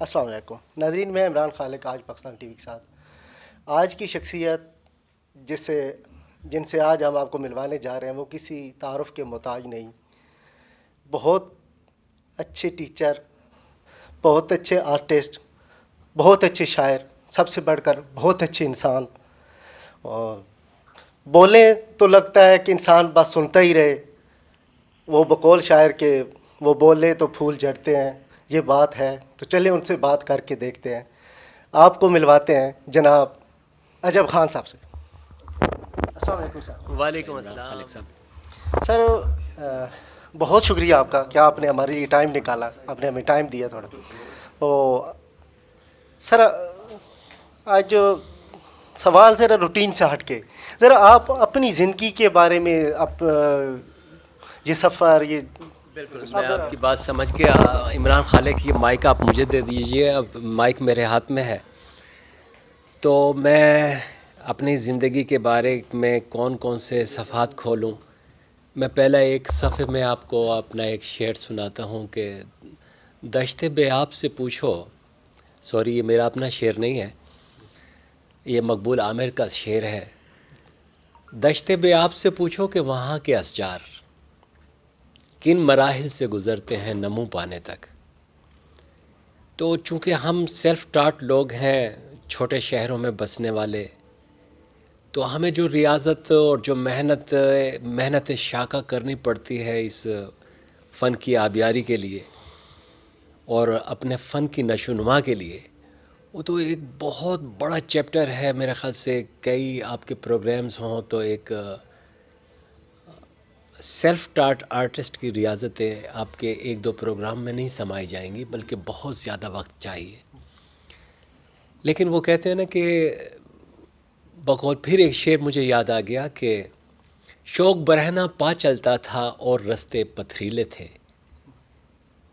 السلام علیکم ناظرین، میں عمران خالق آج پاکستان ٹی وی کے ساتھ آج کی شخصیت جس سے جن سے آج ہم آپ کو ملوانے جا رہے ہیں وہ کسی تعارف کے محتاج نہیں. بہت اچھے ٹیچر، بہت اچھے آرٹسٹ، بہت اچھے شاعر، سب سے بڑھ کر بہت اچھے انسان. اور بولیں تو لگتا ہے کہ انسان بس سنتا ہی رہے. وہ بقول شاعر کے وہ بولے تو پھول جھڑتے ہیں، یہ بات ہے. تو چلیں ان سے بات کر کے دیکھتے ہیں. آپ کو ملواتے ہیں جناب عجب خان صاحب سے. السلام علیکم صاحب. وعلیکم عمران خالق السلام. صاحب، سر بہت شکریہ آپ کا کہ آپ نے ہمارے لیے ٹائم نکالا، آپ نے ہمیں ٹائم دیا تھوڑا. تو سر آج جو سوال ذرا روٹین سے ہٹ کے، ذرا آپ اپنی زندگی کے بارے میں یہ سفر یہ بالکل میں آپ کی بات سمجھ گیا. عمران خالق یہ مائک آپ مجھے دے دیجئے، اب مائک میرے ہاتھ میں ہے. تو میں اپنی زندگی کے بارے میں کون کون سے صفحات کھولوں. میں پہلا ایک صفحے میں آپ کو اپنا ایک شعر سناتا ہوں کہ دشت بے آپ سے پوچھو. سوری، یہ میرا اپنا شعر نہیں ہے، یہ مقبول عامر کا شعر ہے. دشت بے آپ سے پوچھو کہ وہاں کے اشجار کن مراحل سے گزرتے ہیں نمو پانے تک. تو چونکہ ہم سیلف ٹاٹ لوگ ہیں، چھوٹے شہروں میں بسنے والے، تو ہمیں جو ریاضت اور جو محنت شاقہ کرنی پڑتی ہے اس فن کی آبیاری کے لیے اور اپنے فن کی نشو و نما کے لیے، وہ تو ایک بہت بڑا چیپٹر ہے. میرے خیال سے کئی آپ کے پروگرامز ہوں تو ایک سیلف ٹاٹ آرٹسٹ کی ریاضتیں آپ کے ایک دو پروگرام میں نہیں سمائی جائیں گی، بلکہ بہت زیادہ وقت چاہیے. لیکن وہ کہتے ہیں نا کہ بقول پھر ایک شعر مجھے یاد آ گیا کہ شوق برہنہ پا چلتا تھا اور رستے پتھریلے تھے.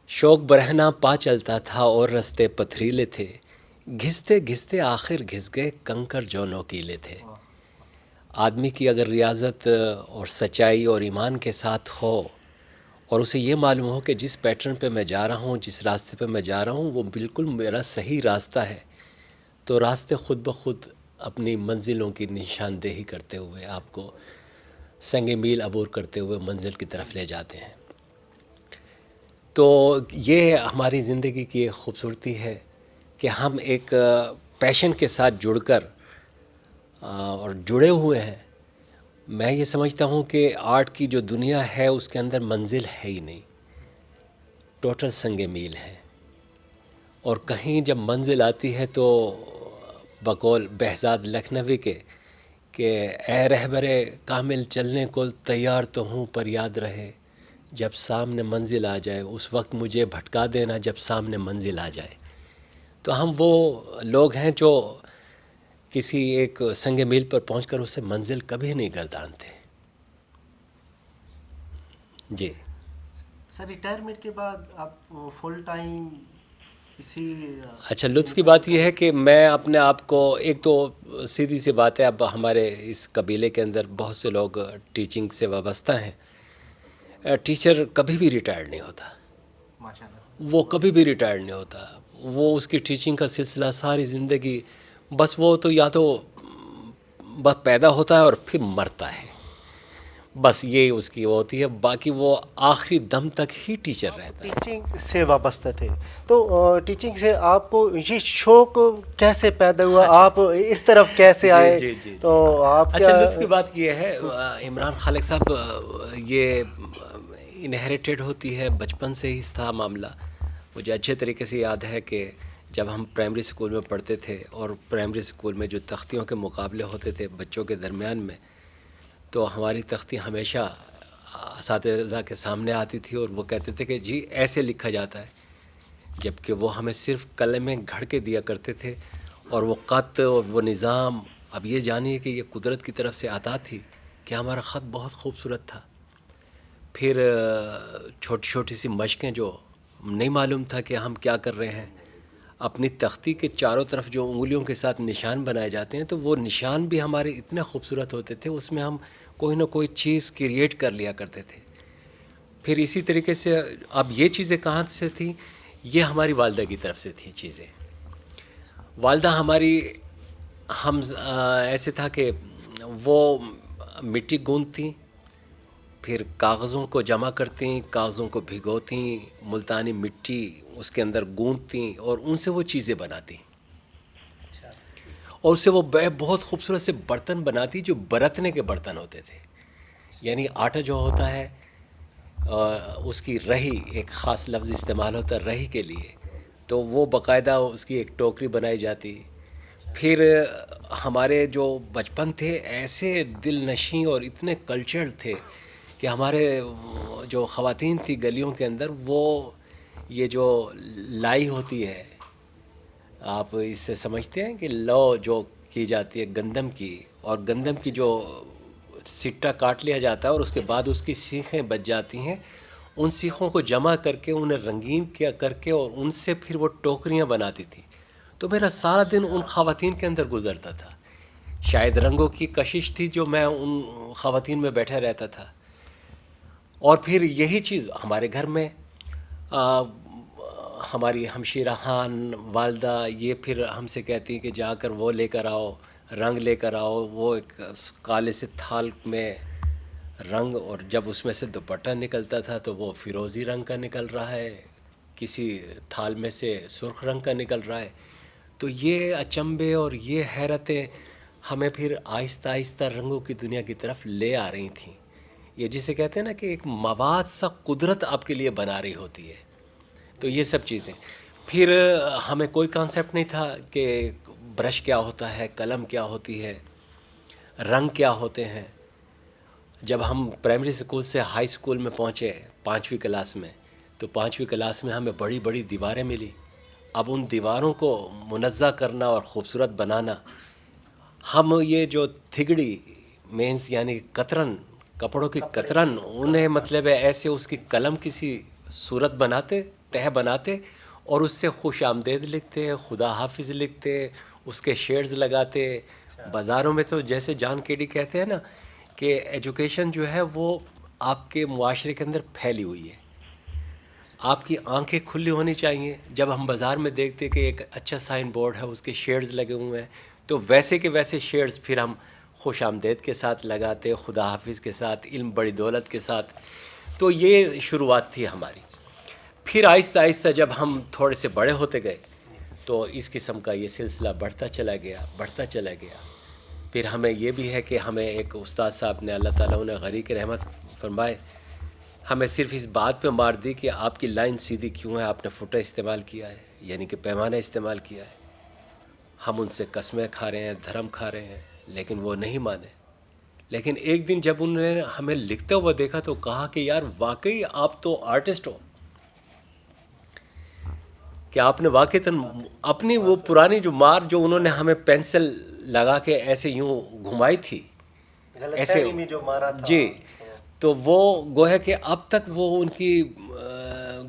شوق برہنہ پا چلتا تھا اور رستے پتھریلے تھے، گھستے گھستے آخر گھس گئے کنکر جو نوکیلے تھے. آدمی کی اگر ریاضت اور سچائی اور ایمان کے ساتھ ہو اور اسے یہ معلوم ہو کہ جس پیٹرن پہ میں جا رہا ہوں، جس راستے پہ میں جا رہا ہوں وہ بالکل میرا صحیح راستہ ہے، تو راستے خود بخود اپنی منزلوں کی نشاندہی کرتے ہوئے آپ کو سنگ میل عبور کرتے ہوئے منزل کی طرف لے جاتے ہیں. تو یہ ہماری زندگی کی ایک خوبصورتی ہے کہ ہم ایک پیشن کے ساتھ جڑ کر اور جڑے ہوئے ہیں. میں یہ سمجھتا ہوں کہ آرٹ کی جو دنیا ہے اس کے اندر منزل ہے ہی نہیں، ٹوٹل سنگ میل ہے. اور کہیں جب منزل آتی ہے تو بقول بہزاد لکھنوی کے کہ اے رہبر کامل چلنے کو تیار تو ہوں پر یاد رہے جب سامنے منزل آ جائے اس وقت مجھے بھٹکا دینا جب سامنے منزل آ جائے. تو ہم وہ لوگ ہیں جو کسی ایک سنگ میل پر پہنچ کر اسے منزل کبھی نہیں گردانتے. جی سر ریٹائرمنٹ کے بعد آپ فل ٹائم اسی اچھا، لطف کی بات یہ ہے کہ میں اپنے آپ کو، ایک تو سیدھی سی بات ہے، اب ہمارے اس قبیلے کے اندر بہت سے لوگ ٹیچنگ سے وابستہ ہیں. ٹیچر کبھی بھی ریٹائرڈ نہیں ہوتا، ماشاء اللہ وہ کبھی بھی ریٹائرڈ نہیں ہوتا. وہ اس کی ٹیچنگ کا سلسلہ ساری زندگی، بس وہ تو یا تو بس پیدا ہوتا ہے اور پھر مرتا ہے، بس یہ اس کی وہ ہوتی ہے. باقی وہ آخری دم تک ہی ٹیچر رہتا ہے. ٹیچنگ سے وابستہ تھے تو ٹیچنگ سے آپ کو یہ شوق کیسے پیدا ہوا؟ آپ اس طرف کیسے آئے؟ جی. تو آپ اچھا، کیا لطف کی بات یہ ہے عمران خالق صاحب، یہ انہیریٹڈ ہوتی ہے، بچپن سے ہی تھا معاملہ. مجھے اچھے طریقے سے یاد ہے کہ جب ہم پرائمری اسکول میں پڑھتے تھے اور پرائمری اسکول میں جو تختیوں کے مقابلے ہوتے تھے بچوں کے درمیان میں، تو ہماری تختی ہمیشہ اساتذہ کے سامنے آتی تھی اور وہ کہتے تھے کہ جی ایسے لکھا جاتا ہے، جبکہ وہ ہمیں صرف قلمیں گھڑ کے دیا کرتے تھے اور وہ خط اور وہ نظام. اب یہ جانیے کہ یہ قدرت کی طرف سے عطا تھی کہ ہمارا خط بہت خوبصورت تھا. پھر چھوٹی چھوٹی سی مشقیں جو نہیں معلوم تھا کہ ہم کیا کر رہے ہیں. اپنی تختی کے چاروں طرف جو انگلیوں کے ساتھ نشان بنائے جاتے ہیں تو وہ نشان بھی ہمارے اتنے خوبصورت ہوتے تھے، اس میں ہم کوئی نہ کوئی چیز کریٹ کر لیا کرتے تھے. پھر اسی طریقے سے اب یہ چیزیں کہاں سے تھیں؟ یہ ہماری والدہ کی طرف سے تھی چیزیں. والدہ ہماری ایسے تھا کہ وہ مٹی گوندتی، پھر کاغذوں کو جمع کرتیں، کاغذوں کو بھگوتیں، ملتانی مٹی اس کے اندر گوندتیں اور ان سے وہ چیزیں بناتی، اور اس سے وہ بہت خوبصورت سے برتن بناتی جو برتنے کے برتن ہوتے تھے. یعنی آٹا جو ہوتا ہے اس کی رہی، ایک خاص لفظ استعمال ہوتا ہے رہی کے لیے، تو وہ باقاعدہ اس کی ایک ٹوکری بنائی جاتی. پھر ہمارے جو بچپن تھے ایسے دل نشیں اور اتنے کلچرڈ تھے کہ ہمارے جو خواتین تھی گلیوں کے اندر، وہ یہ جو لائی ہوتی ہے، آپ اس سے سمجھتے ہیں کہ لو جو کی جاتی ہے گندم کی، اور گندم کی جو سٹا کاٹ لیا جاتا ہے اور اس کے بعد اس کی سیخیں بچ جاتی ہیں، ان سیخوں کو جمع کر کے انہیں رنگین کیا کر کے اور ان سے پھر وہ ٹوکریاں بناتی تھی. تو میرا سارا دن ان خواتین کے اندر گزرتا تھا. شاید رنگوں کی کشش تھی جو میں ان خواتین میں بیٹھا رہتا تھا. اور پھر یہی چیز ہمارے گھر میں ہماری ہمشیرہ خان والدہ یہ پھر ہم سے کہتی کہ جا کر وہ لے کر آؤ، رنگ لے کر آؤ. وہ ایک کالے سے تھال میں رنگ، اور جب اس میں سے دوپٹہ نکلتا تھا تو وہ فیروزی رنگ کا نکل رہا ہے، کسی تھال میں سے سرخ رنگ کا نکل رہا ہے. تو یہ اچنبے اور یہ حیرتیں ہمیں پھر آہستہ آہستہ رنگوں کی دنیا کی طرف لے آ رہی تھیں. یہ جسے کہتے ہیں نا کہ ایک مواد سا قدرت آپ کے لیے بنا رہی ہوتی ہے. تو یہ سب چیزیں پھر ہمیں کوئی کانسیپٹ نہیں تھا کہ برش کیا ہوتا ہے، قلم کیا ہوتی ہے، رنگ کیا ہوتے ہیں. جب ہم پرائمری اسکول سے ہائی اسکول میں پہنچے 5ویں کلاس میں، تو 5ویں کلاس میں ہمیں بڑی بڑی دیواریں ملی. اب ان دیواروں کو منزہ کرنا اور خوبصورت بنانا، ہم یہ جو تھگڑی مینس یعنی کترن، کپڑوں کی کترن، انہیں مطلب ہے ایسے اس کی قلم کسی صورت بناتے، تہ بناتے، اور اس سے خوش آمدید لکھتے، خدا حافظ لکھتے، اس کے شیڈز لگاتے. بازاروں میں تو جیسے جان کیڈی کہتے ہیں نا کہ ایجوکیشن جو ہے وہ آپ کے معاشرے کے اندر پھیلی ہوئی ہے، آپ کی آنکھیں کھلی ہونی چاہیے. جب ہم بازار میں دیکھتے کہ ایک اچھا سائن بورڈ ہے، اس کے شیڈز لگے ہوئے ہیں، تو ویسے کے ویسے شیڈز پھر ہم خوش آمدید کے ساتھ لگاتے، خدا حافظ کے ساتھ، علم بڑی دولت کے ساتھ. تو یہ شروعات تھی ہماری. پھر آہستہ آہستہ جب ہم تھوڑے سے بڑے ہوتے گئے تو اس قسم کا یہ سلسلہ بڑھتا چلا گیا. پھر ہمیں یہ بھی ہے کہ ہمیں ایک استاد صاحب نے، اللہ تعالیٰ انہیں غریق رحمت فرمائے، ہمیں صرف اس بات پہ مار دی کہ آپ کی لائن سیدھی کیوں ہے، آپ نے فٹا استعمال کیا ہے، یعنی کہ پیمانہ استعمال کیا ہے. ہم ان سے قسمیں کھا رہے ہیں، دھرم کھا رہے ہیں، لیکن وہ نہیں مانے. لیکن ایک دن جب انہوں نے ہمیں لکھتے ہوا دیکھا تو کہا کہ یار واقعی آپ تو آرٹسٹ ہو، کہ آپ نے واقعی اپنی وہ پرانی جو مار جو انہوں نے ہمیں پینسل لگا کے ایسے یوں گھمائی تھی، ایسے جو مارا تھا، جی، تو وہ گویا کہ اب تک وہ ان کی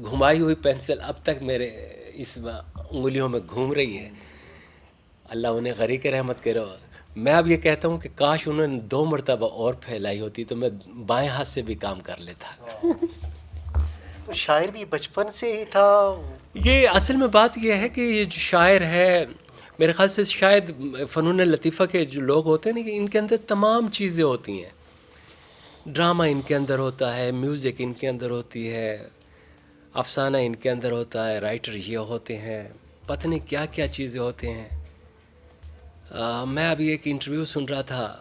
گھمائی ہوئی پینسل اب تک میرے اس انگلیوں میں گھوم رہی ہے. اللہ انہیں غریق رحمت کرے. میں اب یہ کہتا ہوں کہ کاش انہوں نے 2 مرتبہ اور پھیلائی ہوتی تو میں بائیں ہاتھ سے بھی کام کر لیتا. تو شاعر بھی بچپن سے ہی تھا. یہ اصل میں بات یہ ہے کہ یہ جو شاعر ہے، میرے خیال سے شاید فنون لطیفہ کے جو لوگ ہوتے ہیں نا، کہ ان کے اندر تمام چیزیں ہوتی ہیں. ڈرامہ ان کے اندر ہوتا ہے، میوزک ان کے اندر ہوتی ہے، افسانہ ان کے اندر ہوتا ہے، رائٹر یہ ہوتے ہیں، پتہ نہیں کیا کیا چیزیں ہوتے ہیں. میں ابھی ایک انٹرویو سن رہا تھا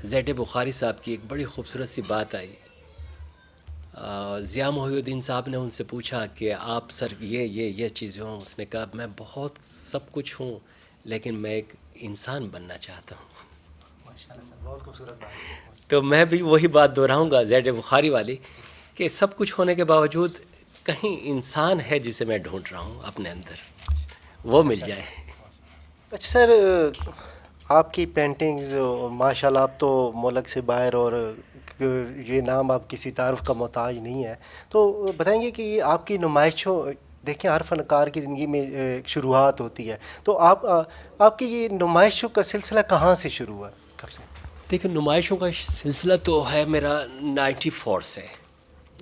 زید بخاری صاحب کی، ایک بڑی خوبصورت سی بات آئی. ضیاء محی الدین صاحب نے ان سے پوچھا کہ آپ سر یہ چیزیں ہوں. اس نے کہا میں بہت سب کچھ ہوں لیکن میں ایک انسان بننا چاہتا ہوں. ماشاءاللہ سر، بہت خوبصورت بات. تو میں بھی وہی بات دہراؤں گا زید بخاری والی، کہ سب کچھ ہونے کے باوجود کہیں انسان ہے جسے میں ڈھونڈ رہا ہوں اپنے اندر، وہ مل جائے. اچھا سر، آپ کی پینٹنگز ماشاءاللہ آپ تو ملک سے باہر، اور یہ نام آپ کسی تعارف کا محتاج نہیں ہے، تو بتائیں گے کہ یہ آپ کی نمائشوں، دیکھیں ہر فنکار کی زندگی میں ایک شروعات ہوتی ہے، تو آپ کی یہ نمائشوں کا سلسلہ کہاں سے شروع ہوا، کب سے؟ دیکھیں نمائشوں کا سلسلہ تو ہے میرا 94 سے،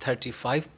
35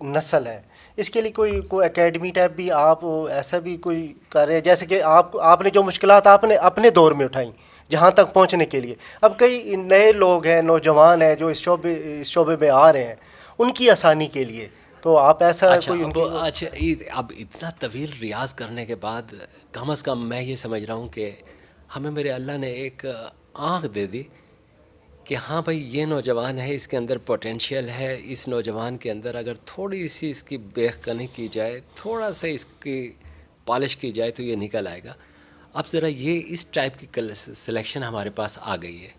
نسل ہے، اس کے لیے کوئی اکیڈمی ٹائپ بھی آپ ایسا بھی کوئی کر رہے ہیں، جیسے کہ آپ نے جو مشکلات آپ نے اپنے دور میں اٹھائیں جہاں تک پہنچنے کے لیے، اب کئی نئے لوگ ہیں، نوجوان ہیں جو اس شعبے میں آ رہے ہیں، ان کی آسانی کے لیے تو آپ ایسا اچھا کوئی ان کی اب اتنا طویل ریاض کرنے کے بعد کم از کم میں یہ سمجھ رہا ہوں کہ ہمیں میرے اللہ نے ایک آنکھ دے دی کہ ہاں بھائی یہ نوجوان ہے، اس کے اندر پوٹینشیل ہے، اس نوجوان کے اندر اگر تھوڑی سی اس کی بیخ کنی کی جائے، تھوڑا سا اس کی پالش کی جائے تو یہ نکل آئے گا. اب ذرا یہ اس ٹائپ کی سلیکشن ہمارے پاس آ گئی ہے.